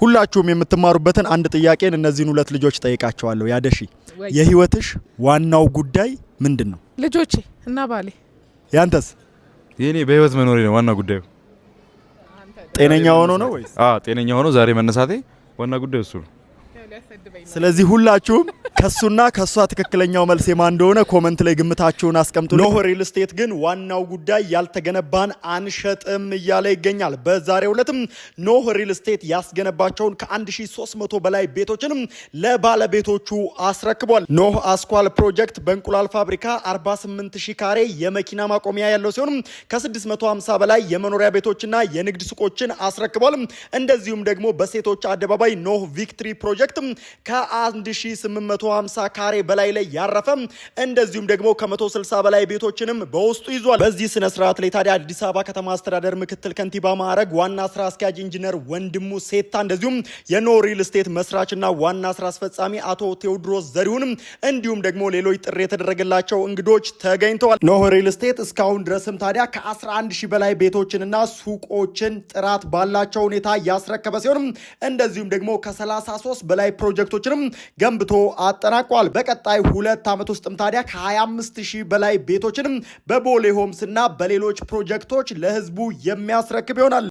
ሁላችሁም የምትማሩበትን አንድ ጥያቄን እነዚህን ሁለት ልጆች ጠይቃቸዋለሁ። ያደሺ የህይወትሽ ዋናው ጉዳይ ምንድነው? ልጆቼ እና ባሌ። ያንተስ? የኔ በህይወት መኖሬ ነው ዋና ጉዳዩ። ጤነኛ ሆኖ ነው ወይስ? ጤነኛ ሆኖ ዛሬ መነሳቴ ዋና ጉዳዩ እሱ ነው። ስለዚህ ሁላችሁም ከሱና ከሷ ትክክለኛው መልስ የማን እንደሆነ ኮመንት ላይ ግምታችሁን አስቀምጡ። ኖህ ሪል ስቴት ግን ዋናው ጉዳይ ያልተገነባን አንሸጥም እያለ ይገኛል። በዛሬው ዕለትም ኖህ ሪል ስቴት ያስገነባቸውን ከ1300 በላይ ቤቶችንም ለባለቤቶቹ አስረክቧል። ኖህ አስኳል ፕሮጀክት በእንቁላል ፋብሪካ 48000 ካሬ የመኪና ማቆሚያ ያለው ሲሆን ከ650 በላይ የመኖሪያ ቤቶችና የንግድ ሱቆችን አስረክቧል። እንደዚሁም ደግሞ በሴቶች አደባባይ ኖህ ቪክትሪ ፕሮጀክት ከ1850 ካሬ በላይ ላይ ያረፈ እንደዚሁም ደግሞ ከ160 በላይ ቤቶችንም በውስጡ ይዟል። በዚህ ስነ ስርዓት ላይ ታዲያ አዲስ አበባ ከተማ አስተዳደር ምክትል ከንቲባ ማዕረግ ዋና ስራ አስኪያጅ ኢንጂነር ወንድሙ ሴታ እንደዚሁም የኖህ ሪል ስቴት መስራችና ዋና ስራ አስፈጻሚ አቶ ቴዎድሮስ ዘሪሁን እንዲሁም ደግሞ ሌሎች ጥሪ የተደረገላቸው እንግዶች ተገኝተዋል። ኖህ ሪል ስቴት እስካሁን ድረስም ታዲያ ከ11000 በላይ ቤቶችንና ሱቆችን ጥራት ባላቸው ሁኔታ ያስረከበ ሲሆን እንደዚሁም ደግሞ ከ33 በላይ ፕሮጀክቶችንም ገንብቶ አጠናቋል። በቀጣይ 2 ዓመት ውስጥም ታዲያ ከ25000 በላይ ቤቶችንም በቦሌ ሆምስ እና በሌሎች ፕሮጀክቶች ለህዝቡ የሚያስረክብ ይሆናል።